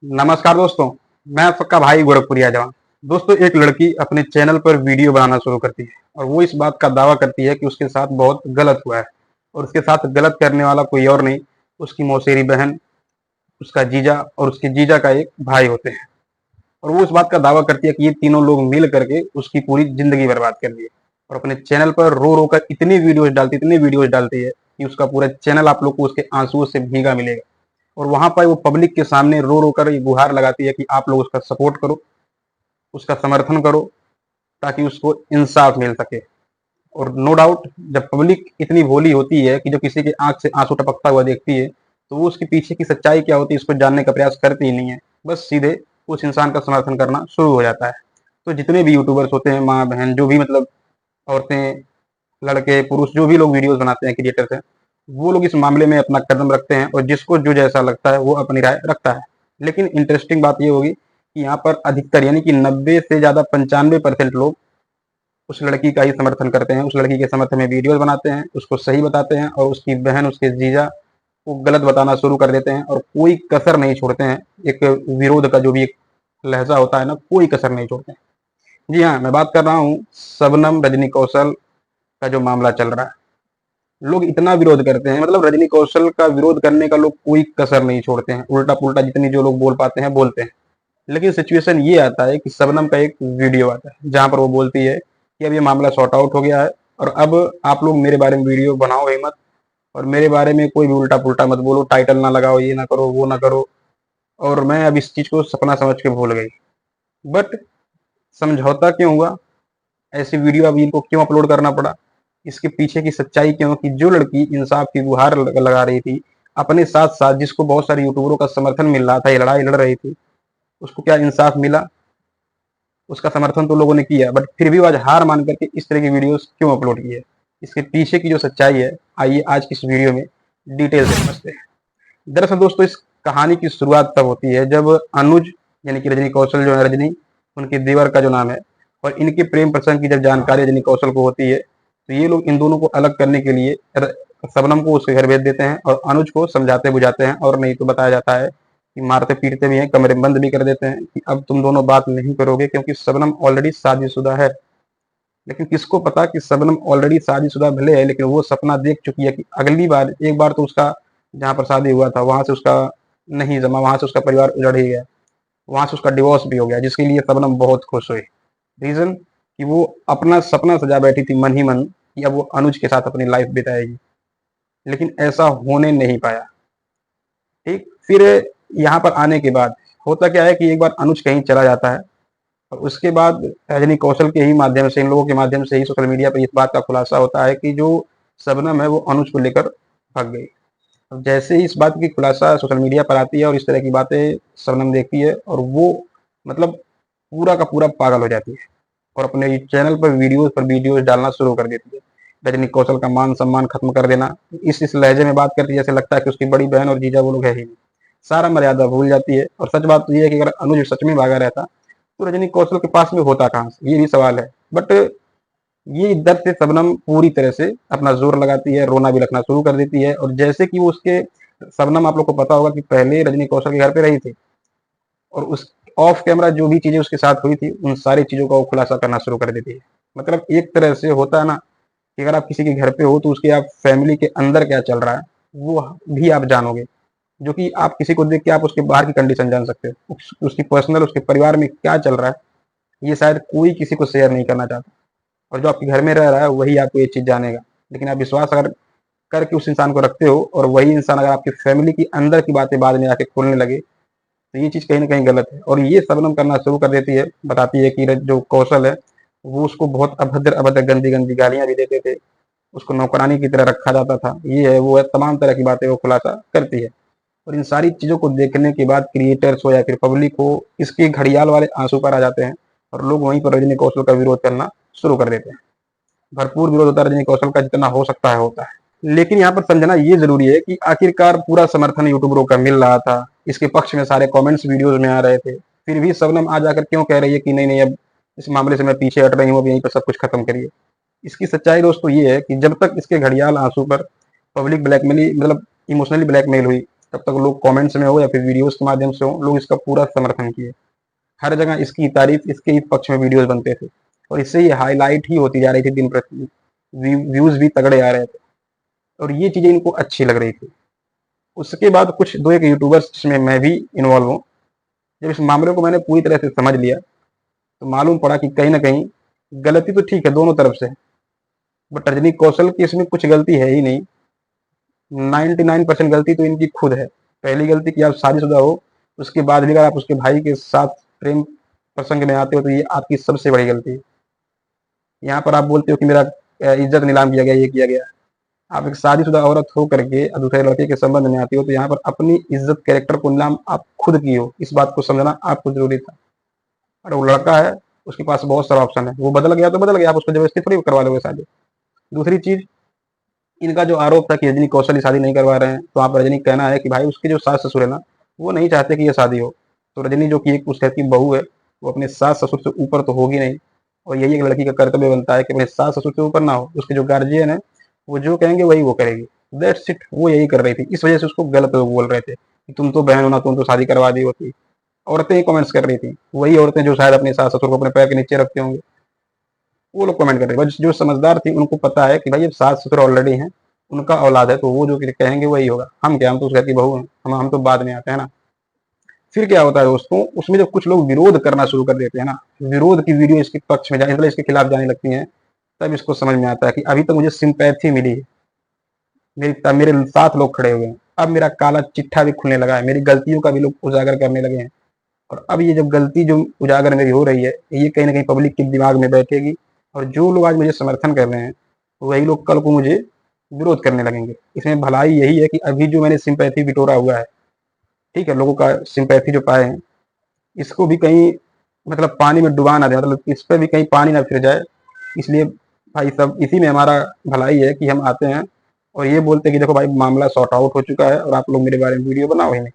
नमस्कार दोस्तों। मैं आपका भाई गोरखपुरिया जवान। दोस्तों, एक लड़की अपने चैनल पर वीडियो बनाना शुरू करती है और वो इस बात का दावा करती है कि उसके साथ बहुत गलत हुआ है और उसके साथ गलत करने वाला कोई और नहीं, उसकी मौसेरी बहन, उसका जीजा और उसके जीजा का एक भाई होते हैं। और वो इस बात का दावा करती है कि ये तीनों लोग मिल करके उसकी पूरी जिंदगी बर्बाद कर दिए और अपने चैनल पर रो रो कर इतनी वीडियोज डालती है कि उसका पूरा चैनल आप लोग को उसके आंसुओं से भीगा मिलेगा। और वहां पर वो पब्लिक के सामने रो रो कर ये गुहार लगाती है कि आप लोग उसका सपोर्ट करो, उसका समर्थन करो, ताकि उसको इंसाफ मिल सके। और नो डाउट, जब पब्लिक इतनी भोली होती है कि जो किसी के आंख से आंसू टपकता हुआ देखती है, तो वो उसके पीछे की सच्चाई क्या होती है इसको जानने का प्रयास करती ही नहीं है, बस सीधे उस इंसान का समर्थन करना शुरू हो जाता है। तो जितने भी यूट्यूबर्स होते हैं, माँ बहन, जो भी मतलब औरतें, लड़के, पुरुष, जो भी लोग वीडियोस बनाते हैं, क्रिएटर्स हैं, वो लोग इस मामले में अपना कदम रखते हैं और जिसको जो जैसा लगता है वो अपनी राय रखता है। लेकिन इंटरेस्टिंग बात ये होगी कि यहाँ पर अधिकतर यानी कि 90 से ज़्यादा 95% लोग उस लड़की का ही समर्थन करते हैं, उस लड़की के समर्थन में वीडियोस बनाते हैं, उसको सही बताते हैं और उसकी बहन, उसके जीजा को गलत बताना शुरू कर देते हैं और कोई कसर नहीं छोड़ते हैं। एक विरोध का जो भी एक लहजा होता है ना, कोई कसर नहीं छोड़ते हैं। जी हाँ, मैं बात कर रहा हूँ शबनम रजनी कौशल का जो मामला चल रहा है। लोग इतना विरोध करते हैं, मतलब रजनी कौशल का विरोध करने का लोग कोई कसर नहीं छोड़ते हैं, उल्टा पुल्टा जितनी जो लोग बोल पाते हैं बोलते हैं। लेकिन सिचुएशन ये आता है कि शबनम का एक वीडियो आता है जहां पर वो बोलती है कि अब ये मामला सॉर्ट आउट हो गया है और अब आप लोग मेरे बारे में वीडियो बनाओ ही मत और मेरे बारे में कोई भी उल्टा पुल्टा मत बोलो, टाइटल ना लगाओ, ये ना करो, वो ना करो। और मैं अब इस चीज को सपना समझ के भूल गई। बट समझौता क्यों हुआ? ऐसी वीडियो अब इनको क्यों अपलोड करना पड़ा? इसके पीछे की सच्चाई क्यों कि जो लड़की इंसाफ की गुहार लगा रही थी, अपने साथ साथ जिसको बहुत सारे यूट्यूबरों का समर्थन मिल रहा था, ये लड़ाई लड़ रही थी, उसको क्या इंसाफ मिला? उसका समर्थन तो लोगों ने किया, बट फिर भी वो आज हार मान करके इस तरह की वीडियोस क्यों अपलोड की है? इसके पीछे की जो सच्चाई है, आइए आज की इस वीडियो में डिटेल से समझते हैं। दरअसल दोस्तों, इस कहानी की शुरुआत तब होती है जब अनुज यानी कि रजनी कौशल जो है, रजनी उनके देवर का जो नाम है, और इनके प्रेम प्रसंग की जब जानकारी रजनी कौशल को होती है, तो ये लोग इन दोनों को अलग करने के लिए शबनम को उसके घर भेज देते हैं और अनुज को समझाते बुझाते हैं, और नहीं तो बताया जाता है कि मारते पीटते भी हैं, कमरे बंद भी कर देते हैं कि अब तुम दोनों बात नहीं करोगे, क्योंकि शबनम ऑलरेडी शादीशुदा है। लेकिन किसको पता कि शबनम ऑलरेडी शादीशुदा भले है, लेकिन वो सपना देख चुकी है कि अगली बार, एक बार तो उसका जहाँ पर शादी हुआ था वहां से उसका नहीं जमा, वहां से उसका परिवार उजड़ ही गया, वहां से उसका डिवोर्स भी हो गया, जिसके लिए शबनम बहुत खुश हुई। रीजन कि वो अपना सपना सजा बैठी थी मन ही मन कि अब वो अनुज के साथ अपनी लाइफ बिताएगी, लेकिन ऐसा होने नहीं पाया। ठीक, फिर यहाँ पर आने के बाद होता क्या है कि एक बार अनुज कहीं चला जाता है और उसके बाद रजनी कौशल के ही माध्यम से, इन लोगों के माध्यम से ही सोशल मीडिया पर इस बात का खुलासा होता है कि जो शबनम है वो अनुज को लेकर भाग गई। अब जैसे ही इस बात की खुलासा सोशल मीडिया पर आती है और इस तरह की बातें शबनम देखती है, और वो मतलब पूरा का पूरा पागल हो जाती है और अपने चैनल पर वीडियोस डालना शुरू कर देती है। रजनी कौशल का मान सम्मान खत्म कर देना, इस लहजे में बात करती है जैसे लगता है कि उसकी बड़ी बहन और जीजा वो लोग है ही नहीं। सारा मर्यादा भूल जाती है। और सच बात तो ये है कि अगर अनुज सच में भागा रहता तो रजनी कौशल के पास में होता कहाँ से, ये भी सवाल है। बट ये इद्दत से शबनम पूरी तरह से अपना जोर लगाती है, रोना भी रखना शुरू कर देती है। और जैसे कि वो उसके शबनम, आप लोग को पता होगा कि पहले रजनी कौशल के घर पे रही थी और उस ऑफ कैमरा जो भी चीजें उसके साथ हुई थी उन सारी चीजों का वो खुलासा करना शुरू कर देती है। मतलब एक तरह से होता है ना कि अगर आप किसी के घर पे हो तो उसके आप फैमिली के अंदर क्या चल रहा है वो भी आप जानोगे, जो कि आप किसी को देख के आप उसके बाहर की कंडीशन जान सकते हो, उसकी पर्सनल, उसके परिवार में क्या चल रहा है, ये शायद कोई किसी को शेयर नहीं करना चाहता। और जो आपके घर में रह रहा है वही आपको ये चीज जानेगा। लेकिन आप विश्वास अगर करके उस इंसान को रखते हो और वही इंसान अगर आपकी फैमिली की अंदर की बातें बाद में आके खोलने लगे, तो ये चीज कहीं ना कहीं गलत है। और ये शबनम करना शुरू कर देती है, बताती है कि जो कौशल है वो उसको बहुत अभद्र अभद्र गंदी गंदी गालियां भी देते थे, उसको नौकरानी की तरह रखा जाता था, ये है वो है, तमाम तरह की बातें वो खुलासा करती है। और इन सारी चीजों को देखने के बाद क्रिएटर्स हो या फिर पब्लिक हो, इसके घड़ियाल वाले आंसू पर आ जाते हैं और लोग वहीं पर रजनी कौशल का विरोध करना शुरू कर देते हैं। भरपूर विरोध होता है रजनी कौशल का, जितना हो सकता है होता है। लेकिन यहाँ पर समझना ये जरूरी है कि आखिरकार पूरा समर्थन यूट्यूबरों का मिल रहा था, इसके पक्ष में सारे कमेंट्स वीडियोस में आ रहे थे, फिर भी शबनम आ जाकर क्यों कह रही है कि नहीं नहीं, अब इस मामले से मैं पीछे हट रही हूँ, अब यहीं पर सब कुछ खत्म करिए। इसकी सच्चाई दोस्तों ये है कि जब तक इसके घड़ियाल आंसू पर पब्लिक ब्लैकमेल, मतलब इमोशनली ब्लैकमेल हुई, तब तक लोग कमेंट्स में हो या फिर वीडियोस के माध्यम से हो, लोग इसका पूरा समर्थन किए। हर जगह इसकी तारीफ, इसके ही पक्ष में वीडियोस बनते थे और इससे ये हाईलाइट ही होती जा रही थी दिन प्रतिदिन, व्यूज भी तगड़े आ रहे थे और ये चीज़ें इनको अच्छी लग रही थी। उसके बाद कुछ 2 एक यूट्यूबर्स जिसमें मैं भी इन्वॉल्व हूँ, जब इस मामले को मैंने पूरी तरह से समझ लिया तो मालूम पड़ा कि कहीं न कहीं गलती तो ठीक है दोनों तरफ से, बट रजनी कौशल की इसमें कुछ गलती है ही नहीं। 99% गलती तो इनकी खुद है। पहली गलती कि आप शादीशुदा हो, उसके बाद भी अगर आप उसके भाई के साथ प्रेम प्रसंग में आते हो तो ये आपकी सबसे बड़ी गलती है। यहाँ पर आप बोलते हो कि मेरा इज्जत नीलाम किया गया, ये किया गया। आप एक शादीशुदा औरत हो करके दूसरे लड़के के संबंध में आती हो तो यहाँ पर अपनी इज्जत, कैरेक्टर को नीलाम आप खुद की हो, इस बात को समझना आपको जरूरी था। और वो लड़का है, उसके पास बहुत सारा ऑप्शन है, वो बदल गया तो बदल गया, आप उसको जबरदस्ती थोड़ी करवा दोगे शादी। दूसरी चीज, इनका जो आरोप था कि रजनी कौशल शादी नहीं करवा रहे हैं, तो आप रजनी कहना है कि भाई उसके जो सास ससुर है ना, वो नहीं चाहते कि ये शादी हो। तो रजनी जो कि एक उस घर की बहू है, वो अपने सास ससुर से ऊपर तो होगी नहीं, और यही एक लड़की का कर्तव्य बनता है कि अपने सास ससुर से ऊपर ना हो। उसके जो गार्जियन है वो जो कहेंगे वही वो करेगी। दैट्स इट, वो यही कर रही थी, इस वजह से उसको गलत लोग बोल रहे थे कि तुम तो बहन हो ना, तुम तो शादी करवा दी होती। औरतें ही कमेंट्स कर रही थी, वही औरतें जो शायद अपने सास ससुर को अपने पैर के नीचे रखते होंगे, वो लोग कमेंट कर रहे हैं। जो समझदार थी उनको पता है कि भाई ये सास ससुर ऑलरेडी हैं, उनका औलाद है, तो वो जो कहेंगे वही होगा। हम क्या, हम तो उस घर की बहू हैं, हम तो बाद में आते हैं ना। फिर क्या होता है दोस्तों, उसमें जब कुछ लोग विरोध करना शुरू कर देते हैं ना, विरोध की वीडियो इसके पक्ष में जाने, मतलब इसके खिलाफ जाने लगती हैं, तब इसको समझ में आता है कि अभी तक मुझे सिंपैथी मिली है, मेरे साथ लोग खड़े हुए हैं। अब मेरा काला चिट्ठा भी खुलने लगा है, मेरी गलतियों का भी लोग उजागर करने लगे हैं। और अब ये जब गलती जो उजागर मेरी हो रही है, ये कहीं ना कहीं पब्लिक के दिमाग में बैठेगी, और जो लोग आज मुझे समर्थन कर रहे हैं वही लोग कल को मुझे विरोध करने लगेंगे। इसमें भलाई यही है कि अभी जो मैंने सिंपैथी बिटोरा हुआ है, ठीक है, लोगों का सिंपैथी जो पाए हैं, इसको भी कहीं मतलब पानी में डुबा ना दे, मतलब इस पर भी कहीं पानी ना फिर जाए। इसलिए भाई सब इसी में हमारा भलाई है कि हम आते हैं और ये बोलते हैं कि देखो भाई मामला सॉर्ट आउट हो चुका है और आप लोग मेरे बारे में वीडियो बनाओ ही नहीं।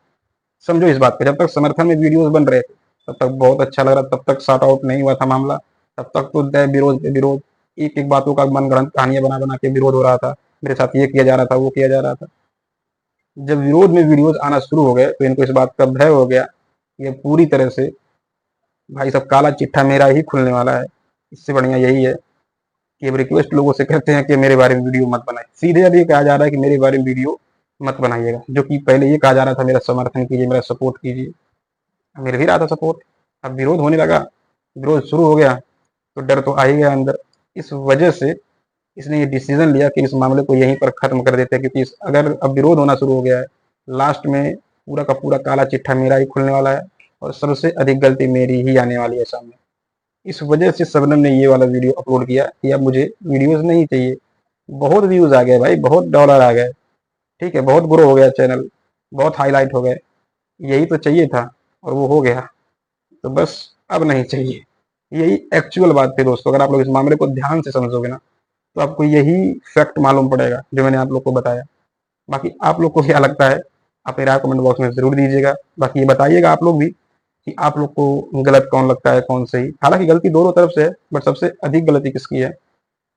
समझो इस बात को, जब तक समर्थन में वीडियोस बन रहे थे तब तक बहुत अच्छा लग रहा, तब तक सॉर्ट आउट नहीं हुआ था मामला, तब तक तो विरोध पे विरोध, एक एक बातों का मनगढ़ंत कहानियां बना बना के विरोध हो रहा था, मेरे साथ ये किया जा रहा था, वो किया जा रहा था। जब विरोध में वीडियोस आना शुरू हो गए तो इनको इस बात का भय हो गया, ये पूरी तरह से भाई सब काला चिट्ठा मेरा ही खुलने वाला है। इससे बढ़िया यही है कि अब रिक्वेस्ट लोगों से करते हैं कि मेरे बारे में वीडियो मत बनाए। सीधे अब ये कहा जा रहा है कि मेरे बारे में वीडियो मत बनाइएगा, जो कि पहले ये कहा जा रहा था मेरा समर्थन कीजिए, मेरा सपोर्ट कीजिए। मिल भी रहा था सपोर्ट, अब विरोध होने लगा, विरोध शुरू हो गया तो डर तो आ ही गया अंदर। इस वजह से इसने ये डिसीजन लिया कि इस मामले को यहीं पर खत्म कर देते हैं, क्योंकि अगर अब विरोध होना शुरू हो गया है, लास्ट में पूरा का पूरा काला चिट्ठा मेरा ही खुलने वाला है और सबसे अधिक गलती मेरी ही आने वाली है सामने। इस वजह से शबनम ने ये वाला वीडियो अपलोड किया कि अब मुझे वीडियोस नहीं चाहिए। बहुत व्यूज आ गए भाई, बहुत डॉलर आ गए, ठीक है, बहुत ग्रो हो गया चैनल, बहुत हाईलाइट हो गए, यही तो चाहिए था और वो हो गया, तो बस अब नहीं चाहिए। यही एक्चुअल बात थी दोस्तों। अगर आप लोग इस मामले को ध्यान से समझोगे ना तो आपको यही फैक्ट मालूम पड़ेगा जो मैंने आप लोग को बताया। बाकी आप लोग को क्या लगता है, आप मेरा कमेंट बॉक्स में जरूर दीजिएगा। बाकी ये बताइएगा आप लोग भी कि आप लोग को गलत कौन लगता है, कौन सही। हालांकि गलती दोनों तरफ से है, बट सबसे अधिक गलती किसकी है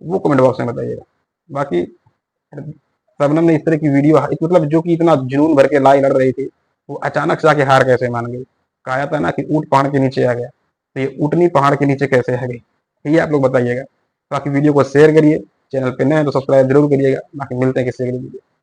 वो कमेंट बॉक्स में बताइएगा। बाकी शबनम ने इस तरह की वीडियो, मतलब जो कि इतना जुनून भर के लाई लड़ रही थी, वो अचानक से आके हार कैसे मान गई। कहा था ना कि ऊँट पहाड़ के नीचे आ गया, तो ये ऊँटनी पहाड़ के नीचे कैसे आ गई, ये आप लोग बताइएगा। बाकी वीडियो को शेयर करिए, चैनल पे नए हैं तो सब्सक्राइब जरूर करिएगा। बाकी मिलते हैं किसी अगली वीडियो।